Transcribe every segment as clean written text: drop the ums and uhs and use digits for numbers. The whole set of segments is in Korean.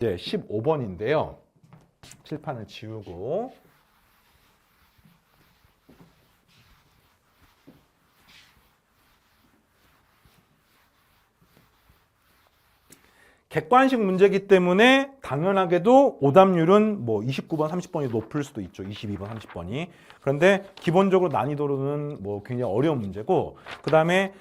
이제 15번인데요. 칠판을 지우고 객관식 문제이기 때문에 당연하게도 오답률은 뭐 29번, 30번이 높을 수도 있죠. 22번, 30번이. 그런데 기본적으로 난이도로는 뭐 굉장히 어려운 문제고, 그 다음에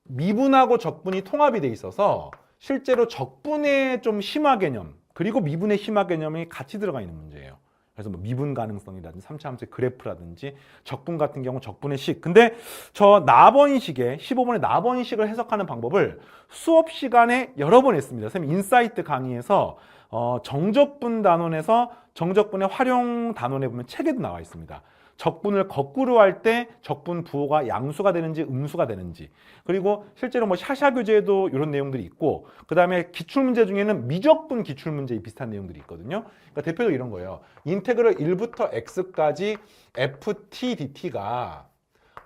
미분하고 적분이 통합이 돼 있어서 실제로 적분의 좀 심화 개념 그리고 미분의 심화 개념이 같이 들어가 있는 문제예요. 그래서 뭐 미분 가능성이라든지 3차 함수의 그래프라든지 적분 같은 경우 적분의 식. 근데 저 나번식의 15번의 나번식을 해석하는 방법을 수업 시간에 여러 번 했습니다. 선생님 인사이트 강의에서 정적분 단원에서 정적분의 활용 단원에 보면 책에도 나와 있습니다. 적분을 거꾸로 할 때 적분 부호가 양수가 되는지 음수가 되는지, 그리고 실제로 뭐 샤샤 교재에도 이런 내용들이 있고, 그 다음에 기출문제 중에는 미적분 기출문제에 비슷한 내용들이 있거든요. 그러니까 대표적으로 이런 거예요. 인테그럴 1부터 x까지 ft dt가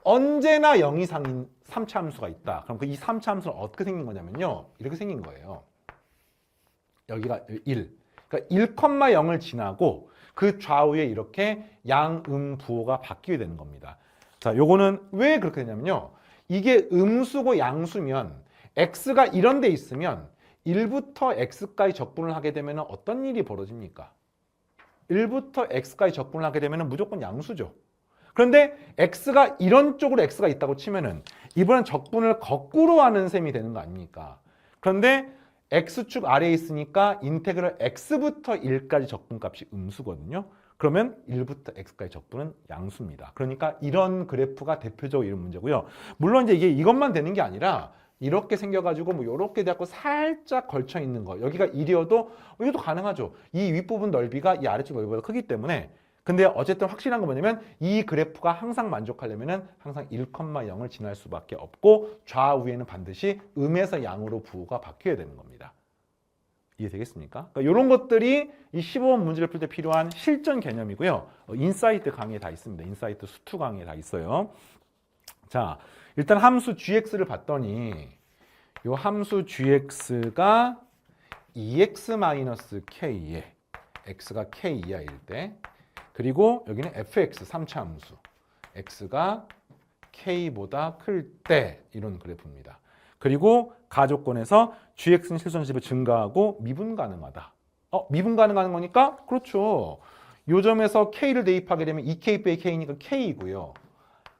언제나 0 이상인 3차 함수가 있다. 그럼 그 이 3차 함수는 어떻게 생긴 거냐면요, 이렇게 생긴 거예요. 여기가 1. 그러니까 1,0을 지나고 그 좌우에 이렇게 양, 부호가 바뀌게 되는 겁니다. 자, 요거는 왜 그렇게 되냐면요. 이게 음수고 양수면 x가 이런 데 있으면 1부터 x까지 적분을 하게 되면 어떤 일이 벌어집니까? 1부터 x까지 적분을 하게 되면 무조건 양수죠. 그런데 x가 이런 쪽으로 x가 있다고 치면은 이번엔 적분을 거꾸로 하는 셈이 되는 거 아닙니까? 그런데 x축 아래에 있으니까 인테그럴 x부터 1까지 적분값이 음수거든요. 그러면 1부터 x까지 적분은 양수입니다. 그러니까 이런 그래프가 대표적으로 이런 문제고요. 물론 이제 이게 이것만 되는 게 아니라 이렇게 생겨가지고 뭐 이렇게 돼갖고 살짝 걸쳐 있는 거, 여기가 1이어도 이것도 가능하죠. 이 윗부분 넓이가 이 아래쪽 넓이보다 크기 때문에. 근데 어쨌든 확실한 건 뭐냐면 이 그래프가 항상 만족하려면은 항상 1,0을 지날 수밖에 없고 좌우에는 반드시 음에서 양으로 부호가 바뀌어야 되는 겁니다. 이해되겠습니까? 그러니까 이런 것들이 이 15번 문제를 풀 때 필요한 실전 개념이고요. 인사이트 강의에 다 있습니다. 인사이트 수투 강의에 다 있어요. 자, 일단 함수 gx를 봤더니 이 함수 gx가 2x-k에 x가 k 이하일 때, 그리고 여기는 fx 3차 함수 x가 k보다 클 때 이런 그래프입니다. 그리고 가조건에서 gx는 실수원집을 증가하고 미분 가능하다. 미분 가능한 거니까? 그렇죠. 요 점에서 k를 대입하게 되면 2k 빼기 k니까 k이고요.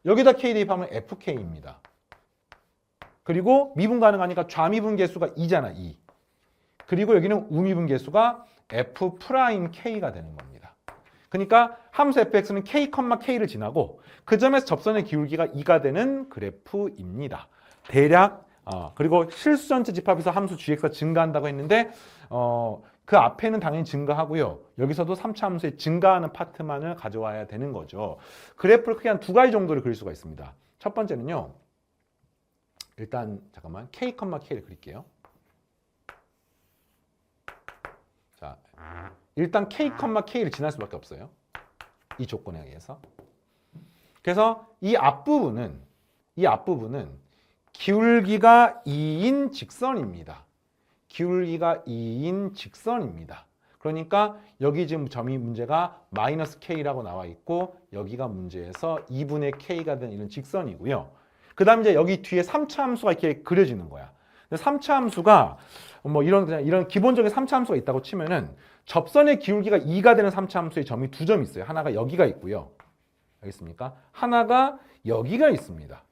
여기다 k 대입하면 fk입니다. 그리고 미분 가능하니까 좌미분 계수가 2잖아, 2. 그리고 여기는 우미분 계수가 f'k가 되는 겁니다. 그러니까 함수 fx는 k, k를 지나고 그 점에서 접선의 기울기가 2가 되는 그래프입니다. 대략 그리고 실수 전체 집합에서 함수 gx가 증가한다고 했는데 그 앞에는 당연히 증가하고요. 여기서도 3차 함수의 증가하는 파트만을 가져와야 되는 거죠. 그래프를 크게 한 두 가지 정도를 그릴 수가 있습니다. 첫 번째는요. 일단 잠깐만 k, k를 그릴게요. 자, 일단 k, k를 지날 수밖에 없어요. 이 조건에 의해서. 그래서 이 앞부분은 기울기가 2인 직선입니다. 기울기가 2인 직선입니다. 그러니까 여기 지금 점이 문제가 마이너스 k라고 나와 있고 여기가 문제에서 2분의 k가 된 이런 직선이고요. 그 다음 이제 여기 뒤에 3차 함수가 이렇게 그려지는 거야. 3차 함수가 뭐 이런 기본적인 3차 함수가 있다고 치면은 접선의 기울기가 2가 되는 3차 함수의 점이 두 점 있어요. 하나가 여기가 있고요. 알겠습니까? 하나가 여기가 있습니다.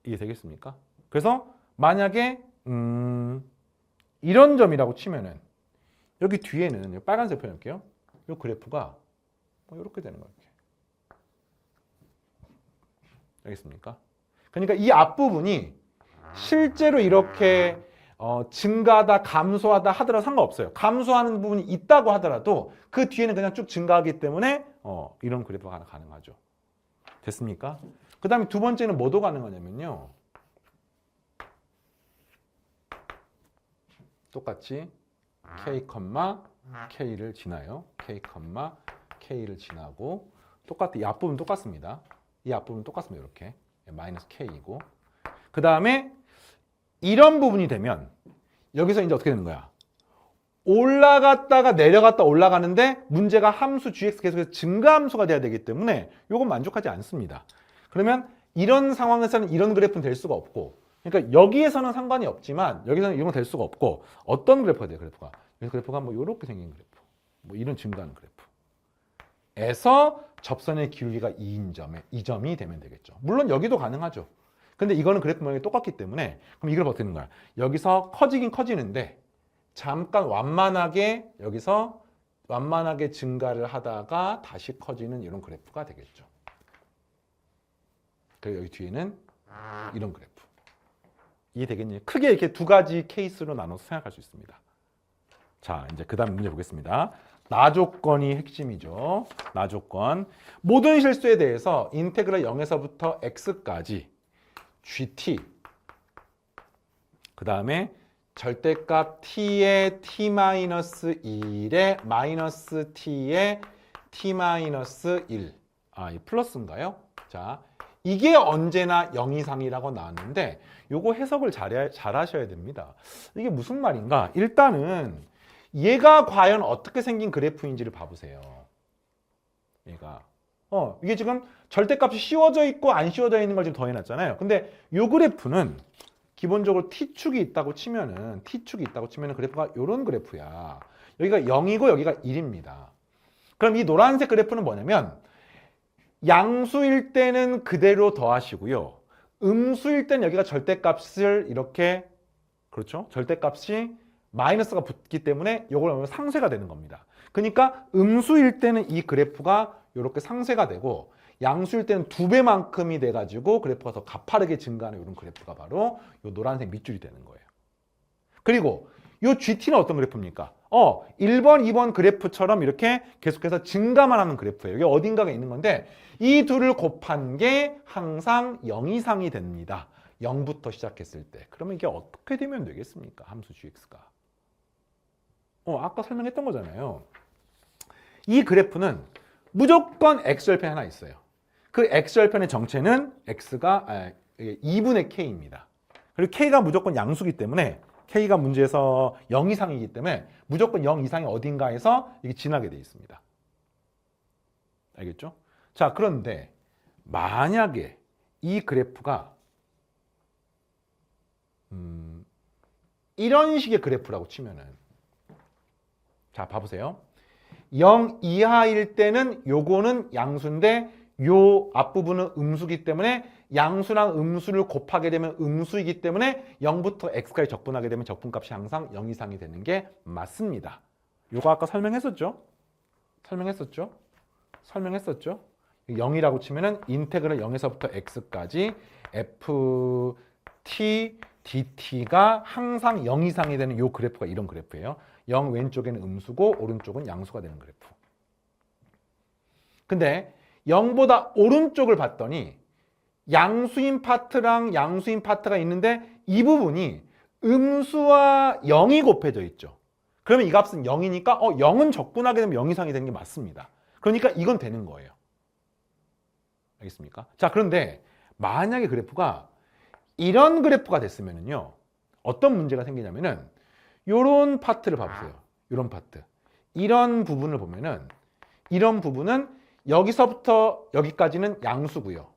이해 되겠습니까? 그래서 만약에 이런 점이라고 치면은 여기 뒤에는 빨간색 표현할게요. 이 그래프가 뭐 이렇게 되는 거예요. 알겠습니까? 그러니까 이 앞부분이 실제로 이렇게 증가하다 감소하다 하더라도 상관없어요. 감소하는 부분이 있다고 하더라도 그 뒤에는 그냥 쭉 증가하기 때문에 이런 그래프가 가능하죠. 됐습니까? 그 다음에 두 번째는 뭐도 가능하냐면요. 똑같이 k, k를 지나요. k, k를 지나고 똑같이 이 앞부분 똑같습니다. 이 앞부분 똑같습니다. 이렇게 마이너스 k이고 그 다음에 이런 부분이 되면 여기서 이제 어떻게 되는 거야? 올라갔다가 내려갔다 올라가는데 문제가 함수 gx 계속해서 증가함수가 돼야 되기 때문에 이건 만족하지 않습니다. 그러면 이런 상황에서는 이런 그래프는 될 수가 없고, 그러니까 여기에서는 상관이 없지만 여기서는 이런 건 될 수가 없고, 어떤 그래프가 돼요? 그래프가 그래서 그래프가 뭐 이렇게 생긴 그래프, 뭐 이런 증가하는 그래프에서 접선의 기울기가 2점이 되면 되겠죠. 물론 여기도 가능하죠. 근데 이거는 그래프 모양이 똑같기 때문에 그럼 이걸 어떻게 되는 거야? 여기서 커지긴 커지는데 잠깐 여기서 완만하게 증가를 하다가 다시 커지는 이런 그래프가 되겠죠. 그리고 여기 뒤에는 이런 그래프. 이해되겠니? 크게 이렇게 두 가지 케이스로 나눠서 생각할 수 있습니다. 자, 이제 그 다음 문제 보겠습니다. 나조건이 핵심이죠. 나조건. 모든 실수에 대해서 인테그랄 0에서부터 x까지 gt, 그 다음에 절대값 t의 t-1에 마이너스 t의 t-1. 이 플러스인가요? 자, 이게 언제나 0 이상이라고 나왔는데 요거 해석을 잘 하셔야 됩니다. 이게 무슨 말인가? 일단은 얘가 과연 어떻게 생긴 그래프인지를 봐보세요. 얘가 이게 지금 절대값이 씌워져 있고 안 씌워져 있는 걸 지금 더해놨잖아요. 근데 요 그래프는 기본적으로 t축이 있다고 치면은 그래프가 요런 그래프야. 여기가 0이고 여기가 1입니다. 그럼 이 노란색 그래프는 뭐냐면 양수일 때는 그대로 더하시고요. 음수일 때는 여기가 절대값을 이렇게, 그렇죠? 절대값이 마이너스가 붙기 때문에 이걸 하면 상쇄가 되는 겁니다. 그러니까 음수일 때는 이 그래프가 이렇게 상쇄가 되고 양수일 때는 2배만큼이 돼가지고 그래프가 더 가파르게 증가하는 이런 그래프가 바로 이 노란색 밑줄이 되는 거예요. 그리고 이 GT는 어떤 그래프입니까? 1번, 2번 그래프처럼 이렇게 계속해서 증가만 하는 그래프예요. 이게 어딘가가 있는 건데 이 둘을 곱한 게 항상 0 이상이 됩니다. 0부터 시작했을 때. 그러면 이게 어떻게 되면 되겠습니까? 함수 gx가. 아까 설명했던 거잖아요. 이 그래프는 무조건 x절편이 하나 있어요. 그 x절편의 정체는 x가 2분의 k입니다. 그리고 k가 무조건 양수기 때문에 k가 문제에서 0 이상이기 때문에 무조건 0 이상이 어딘가에서 이게 지나게 돼 있습니다. 알겠죠? 자, 그런데 만약에 이 그래프가 이런 식의 그래프라고 치면은, 자, 봐보세요. 0 이하일 때는 요거는 양수인데 요 앞부분은 음수기 때문에 양수랑 음수를 곱하게 되면 음수이기 때문에 0부터 x까지 적분하게 되면 적분값이 항상 0 이상이 되는 게 맞습니다. 요거 아까 설명했었죠? 0이라고 치면은 인테그랄 0에서부터 x까지 ft dt가 항상 0 이상이 되는 요 그래프가 이런 그래프예요. 0 왼쪽에는 음수고 오른쪽은 양수가 되는 그래프. 근데 0보다 오른쪽을 봤더니 양수인 파트랑 양수인 파트가 있는데 이 부분이 음수와 0이 곱해져 있죠. 그러면 이 값은 0이니까 0은 적분하게 되면 0 이상이 되는 게 맞습니다. 그러니까 이건 되는 거예요. 알겠습니까? 자, 그런데 만약에 그래프가 이런 그래프가 됐으면요, 어떤 문제가 생기냐면은 요런 파트를 봐보세요. 요런 파트. 이런 부분을 보면은 이런 부분은 여기서부터 여기까지는 양수고요.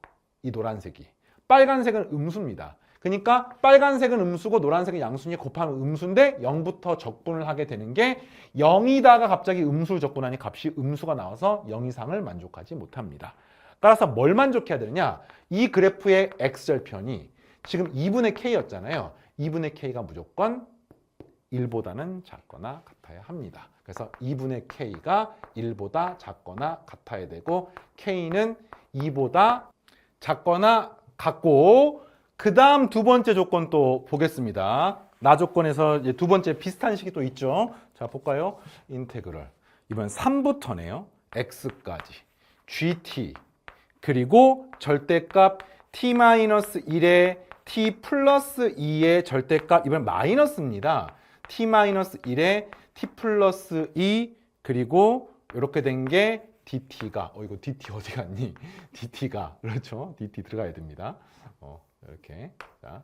이 노란색이. 빨간색은 음수입니다. 그러니까 빨간색은 음수고 노란색은 양수니까 곱하면 음수인데 0부터 적분을 하게 되는 게 0이다가 갑자기 음수를 적분하니 값이 음수가 나와서 0 이상을 만족하지 못합니다. 따라서 뭘 만족해야 되느냐? 이 그래프의 x절편이 지금 2분의 k였잖아요. 2분의 k가 무조건 1보다는 작거나 같아야 합니다. 그래서 2분의 k가 1보다 작거나 같아야 되고 k는 2보다 작거나 같고, 그 다음 두 번째 조건 또 보겠습니다. 나 조건에서 이제 두 번째 비슷한 식이 또 있죠. 자, 볼까요? 인테그럴. 이번 3부터네요. x까지 gt 그리고 절대값 t-1에 t 플러스 2의 절대값, 이번 마이너스입니다. t-1에 t 플러스 2 그리고 이렇게 된 게 dt가 이거 dt 어디 갔니? dt가 그렇죠. dt 들어가야 됩니다. 이렇게 자,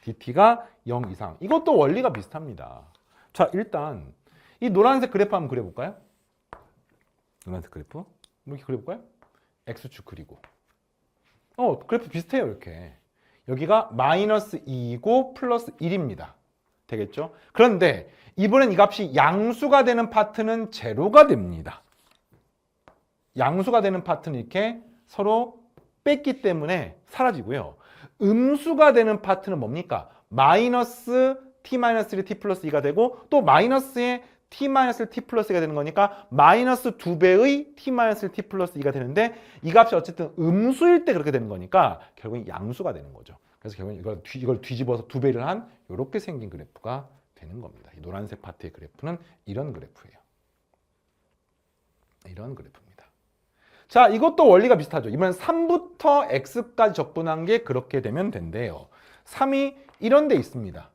dt가 0 이상. 이것도 원리가 비슷합니다. 자, 일단 이 노란색 그래프 한번 그려볼까요? 노란색 그래프 뭐 이렇게 그려볼까요? x축 그리고 그래프 비슷해요. 이렇게 여기가 마이너스 2이고 플러스 1입니다. 되겠죠? 그런데 이번엔 이 값이 양수가 되는 파트는 제로가 됩니다. 양수가 되는 파트는 이렇게 서로 뺐기 때문에 사라지고요. 음수가 되는 파트는 뭡니까? 마이너스 t-1 t 플러스 2가 되고 또 마이너스에 t-1 t 플러스 2가 되는 거니까 마이너스 2배의 t-1 t 플러스 2가 되는데 이 값이 어쨌든 음수일 때 그렇게 되는 거니까 결국엔 양수가 되는 거죠. 그래서 결국엔 이걸 뒤집어서 2배를 한 이렇게 생긴 그래프가 되는 겁니다. 이 노란색 파트의 그래프는 이런 그래프예요. 이런 그래프입니다. 자, 이것도 원리가 비슷하죠. 이번엔 3부터 x까지 적분한 게 그렇게 되면 된대요. 3이 이런 데 있습니다.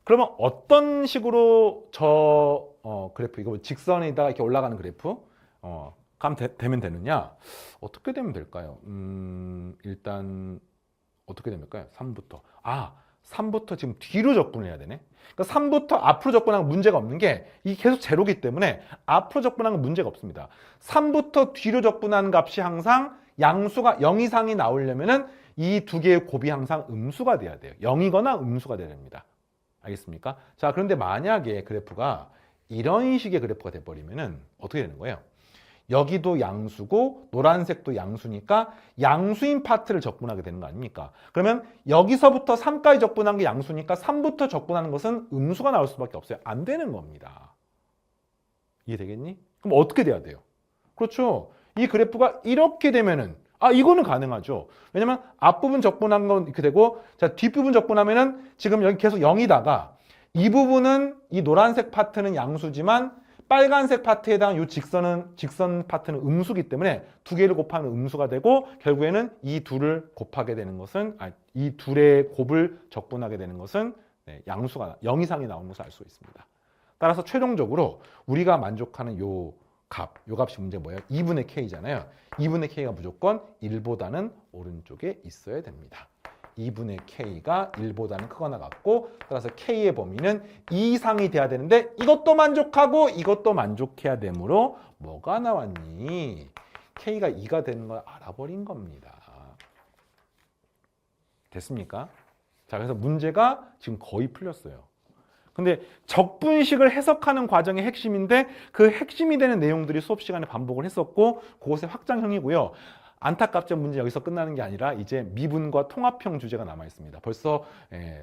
그러면 어떤 식으로 그래프, 이거 직선에다가 이렇게 올라가는 그래프 되면 되느냐? 어떻게 되면 될까요? 일단 어떻게 됩니까? 3부터. 3부터 지금 뒤로 적분해야 되네. 그러니까 3부터 앞으로 적분하면 문제가 없는 게 이게 계속 제로기 때문에 앞으로 적분하면 문제가 없습니다. 3부터 뒤로 적분하는 값이 항상 양수가 0 이상이 나오려면은 이 두 개의 곱이 항상 음수가 돼야 돼요. 0이거나 음수가 돼야 됩니다. 알겠습니까? 자, 그런데 만약에 그래프가 이런 식의 그래프가 돼버리면은 어떻게 되는 거예요? 여기도 양수고 노란색도 양수니까 양수인 파트를 적분하게 되는 거 아닙니까? 그러면 여기서부터 3까지 적분한 게 양수니까 3부터 적분하는 것은 음수가 나올 수밖에 없어요. 안 되는 겁니다. 이해되겠니? 그럼 어떻게 돼야 돼요? 그렇죠. 이 그래프가 이렇게 되면은 이거는 가능하죠. 왜냐면 앞부분 적분한 건 이렇게 되고 자, 뒷부분 적분하면은 지금 여기 계속 0이다가 이 부분은 이 노란색 파트는 양수지만 빨간색 파트에 해당하는 이 직선 파트는 음수기 때문에 두 개를 곱하면 음수가 되고 결국에는 이 둘을 곱하게 되는 것은 이 둘의 곱을 적분하게 되는 것은 양수가 0 이상이 나오는 것을 알 수 있습니다. 따라서 최종적으로 우리가 만족하는 요 값이 문제 뭐예요? 2분의 k잖아요. 2분의 k가 무조건 1보다는 오른쪽에 있어야 됩니다. 2분의 k가 1보다는 크거나 같고 따라서 k의 범위는 2 이상이 돼야 되는데 이것도 만족하고 이것도 만족해야 되므로 뭐가 나왔니? k가 2가 되는 걸 알아버린 겁니다. 됐습니까? 자, 그래서 문제가 지금 거의 풀렸어요. 근데 적분식을 해석하는 과정의 핵심인데 그 핵심이 되는 내용들이 수업 시간에 반복을 했었고 그것의 확장형이고요. 안타깝죠. 문제 여기서 끝나는 게 아니라 이제 미분과 통합형 주제가 남아 있습니다. 벌써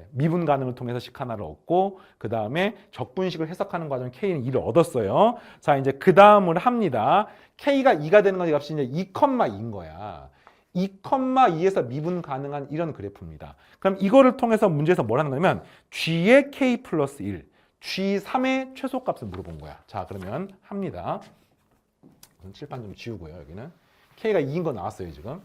미분 가능을 통해서 식 하나를 얻고 그 다음에 적분식을 해석하는 과정 K는 2를 얻었어요. 자, 이제 그 다음을 합니다. K가 2가 되는 건 값이 이제 2,2인 거야. 2,2에서 미분 가능한 이런 그래프입니다. 그럼 이거를 통해서 문제에서 뭘 하는 거냐면 G의 K 플러스 1, G3의 최소값을 물어본 거야. 자, 그러면 합니다. 칠판 좀 지우고요. 여기는 K가 2인 거 나왔어요, 지금.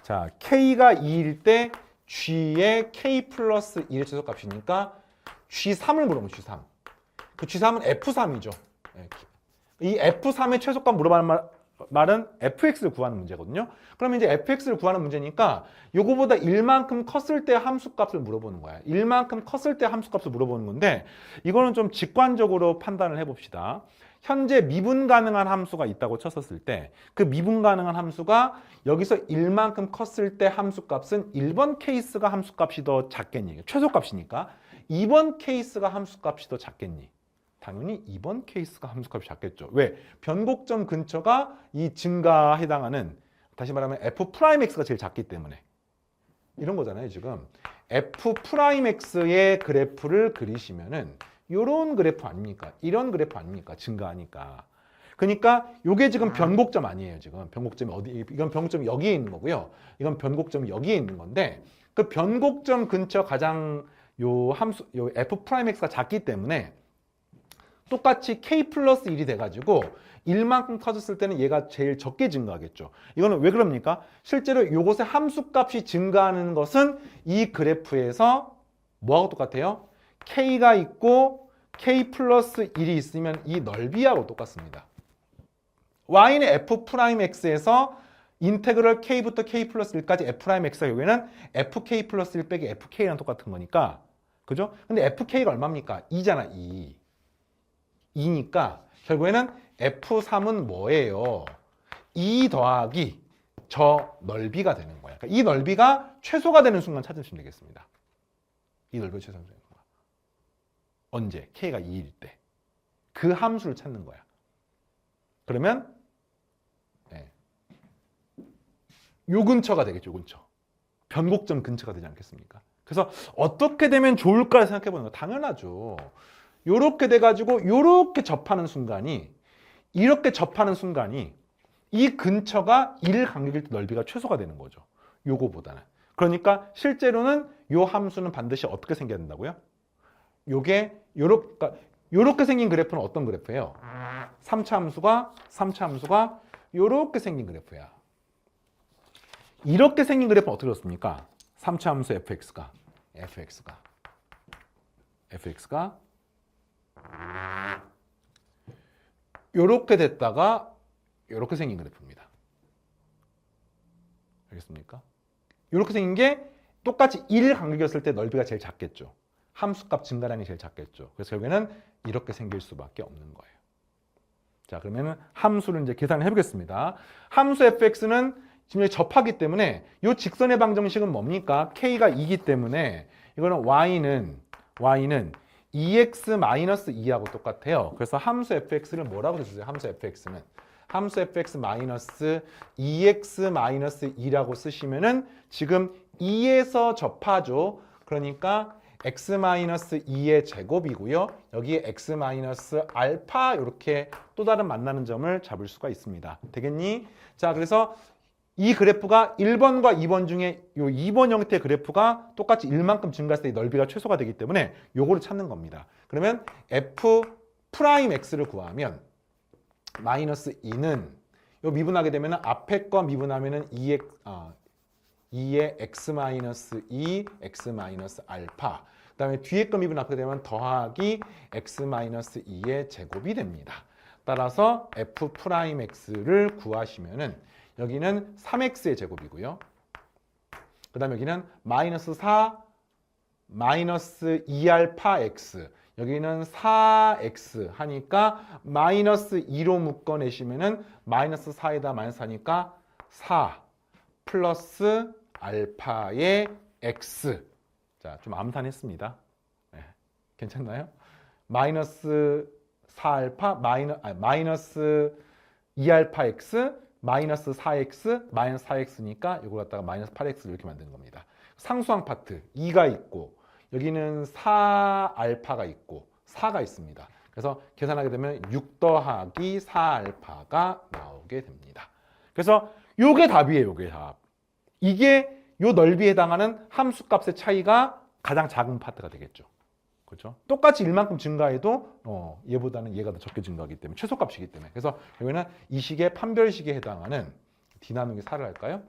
자, K가 2일 때 G의 K 플러스 1의 최소값이니까 G3을 물어보면 G3. 그 G3은 F3이죠. 이 F3의 최소값 물어보는 말은 fx를 구하는 문제거든요. 그러면 이제 fx를 구하는 문제니까 요거보다 1만큼 컸을 때 함수값을 물어보는 거야. 1만큼 컸을 때 함수값을 물어보는 건데 이거는 좀 직관적으로 판단을 해봅시다. 현재 미분 가능한 함수가 있다고 쳤었을 때 그 미분 가능한 함수가 여기서 1만큼 컸을 때 함수값은 1번 케이스가 함수값이 더 작겠니? 최소값이니까 2번 케이스가 함수값이 더 작겠니? 당연히 2번 케이스가 함수값이 작겠죠. 왜? 변곡점 근처가 이 증가에 해당하는 다시 말하면 f'x가 제일 작기 때문에 이런 거잖아요. 지금 f'x의 그래프를 그리시면은 이런 그래프 아닙니까? 이런 그래프 아닙니까? 증가하니까. 그러니까 이게 지금 변곡점 아니에요. 지금 변곡점이 어디? 이건 변곡점이 여기에 있는 거고요. 이건 변곡점이 여기에 있는 건데 그 변곡점 근처 가장 요 f'x가 작기 때문에 똑같이 k 플러스 1이 돼가지고 1만큼 커졌을 때는 얘가 제일 적게 증가하겠죠. 이거는 왜 그럽니까? 실제로 이곳의 함수값이 증가하는 것은 이 그래프에서 뭐하고 똑같아요? k가 있고 k 플러스 1이 있으면 이 넓이하고 똑같습니다. y는 f'x에서 인테그럴 k부터 k 플러스 1까지 f'x가 결국에는 fk 플러스 1 빼기 fk랑 똑같은 거니까 그죠? 근데 fk가 얼마입니까? 2잖아 2. 2니까 결국에는 f3은 뭐예요? 2 더하기 저 넓이가 되는 거야. 그러니까 이 넓이가 최소가 되는 순간 찾으시면 되겠습니다. 이 넓이가 최소가 되는 거야. 언제? k가 2일 때. 그 함수를 찾는 거야. 그러면 요 근처가 되겠죠. 요 근처. 변곡점 근처가 되지 않겠습니까? 그래서 어떻게 되면 좋을까 생각해 보는 거 당연하죠. 요렇게 돼가지고 요렇게 접하는 순간이 이렇게 접하는 순간이 이 근처가 1 간격일 때 넓이가 최소가 되는 거죠. 요거보다는. 그러니까 실제로는 요 함수는 반드시 어떻게 생겨야 된다고요? 요게 요렇게 생긴 그래프는 어떤 그래프예요? 3차 함수가 요렇게 생긴 그래프야. 이렇게 생긴 그래프는 어떻게 그렇습니까? 3차 함수 fx가 요렇게 됐다가 요렇게 생긴 그래프입니다. 알겠습니까? 요렇게 생긴 게 똑같이 1 간격이었을 때 넓이가 제일 작겠죠. 함수값 증가량이 제일 작겠죠. 그래서 결국에는 이렇게 생길 수밖에 없는 거예요. 자, 그러면 함수를 이제 계산을 해보겠습니다. 함수 fx는 지금 접하기 때문에 이 직선의 방정식은 뭡니까? k가 2이기 때문에 이거는 y는 2x-2하고 똑같아요. 그래서 함수 fx를 뭐라고 썼어요? 함수 fx 마이너스 2x-2라고 쓰시면은 지금 2에서 접하죠. 그러니까 x-2의 제곱이고요. 여기에 x-알파 이렇게 또 다른 만나는 점을 잡을 수가 있습니다. 되겠니? 자, 그래서 이 그래프가 1번과 2번 중에 요 2번 형태의 그래프가 똑같이 1만큼 증가했을 때 넓이가 최소가 되기 때문에 요거를 찾는 겁니다. 그러면 f'x를 구하면 마이너스 2는 요 미분하게 되면 앞에 거 미분하면은 2의 x-2, x-알파 그 다음에 뒤에 거 미분하게 되면 더하기 x-2의 제곱이 됩니다. 따라서 f'x를 구하시면은 여기는 3x의 제곱이고요. 그 다음에 여기는 마이너스 4, 마이너스 2알파 x 여기는 4x 하니까 마이너스 2로 묶어내시면은 마이너스 4에다 마이너스 하니까 4 플러스 알파의 x. 자, 좀 암산했습니다. 네, 괜찮나요? 마이너스 4알파 마이너스 2알파 x 마이너스 4x 마이너스 4x니까 이걸 갖다가 마이너스 8x를 이렇게 만드는 겁니다. 상수항 파트 2가 있고 여기는 4알파가 있고 4가 있습니다. 그래서 계산하게 되면 6 더하기 4알파가 나오게 됩니다. 그래서 요게 답이에요. 요게 답. 이게 요 넓이에 해당하는 함수값의 차이가 가장 작은 파트가 되겠죠. 그렇죠? 똑같이 1만큼 증가해도 얘보다는 얘가 더 적게 증가하기 때문에 최소값이기 때문에 그래서 여기는 이 식의 판별식에 해당하는 d 나누기 4를 할까요?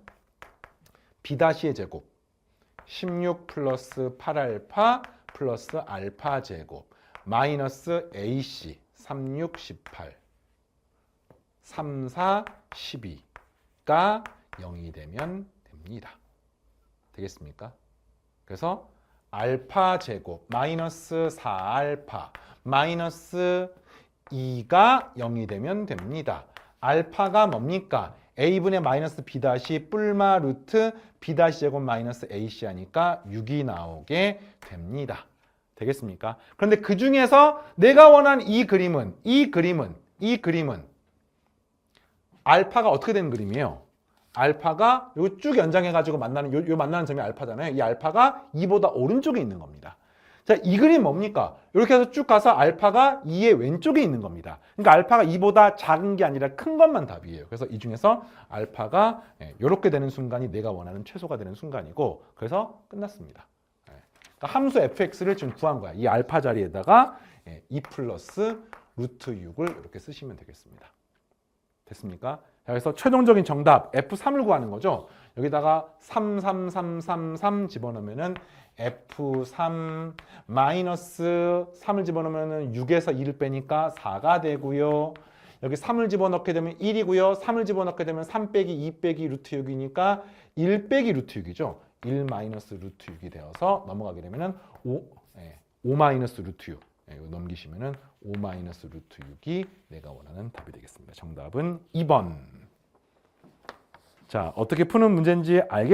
b-의 제곱 16 플러스 8알파 플러스 알파 제곱 마이너스 ac 36, 18 3, 4, 12가 0이 되면 됩니다. 되겠습니까? 그래서 알파 제곱 마이너스 4알파 마이너스 2가 0이 되면 됩니다. 알파가 뭡니까? a분의 마이너스 b 다시 뿔마 루트 b 다시 제곱 마이너스 ac 하니까 6이 나오게 됩니다. 되겠습니까? 그런데 그 중에서 내가 원하는 이 그림은 알파가 어떻게 되는 그림이에요? 알파가 요 쭉 연장해가지고 만나는 요 만나는 점이 알파잖아요. 이 알파가 2보다 오른쪽에 있는 겁니다. 자, 이 그림 뭡니까? 이렇게 해서 쭉 가서 알파가 2의 왼쪽에 있는 겁니다. 그러니까 알파가 2보다 작은 게 아니라 큰 것만 답이에요. 그래서 이 중에서 알파가 이렇게 되는 순간이 내가 원하는 최소가 되는 순간이고 그래서 끝났습니다. 그러니까 함수 fx를 지금 구한 거야. 이 알파 자리에다가 2 플러스 루트 6을 이렇게 쓰시면 되겠습니다. 됐습니까? 자, 그래서 최종적인 정답 F3을 구하는 거죠. 여기다가 3, 3, 3, 3, 3 집어넣으면은 F3 마이너스 3을 집어넣으면은 6에서 2를 빼니까 4가 되고요. 여기 3을 집어넣게 되면 1이고요. 3을 집어넣게 되면 3 빼기 2 빼기 루트 6이니까 1 빼기 루트 6이죠. 1 마이너스 루트 6이 되어서 넘어가게 되면은 5 마이너스 루트 6. 이거 넘기시면은 5 마이너스 루트 6이 내가 원하는 답이 되겠습니다. 정답은 2번. 자, 어떻게 푸는 문제인지 알겠습니다.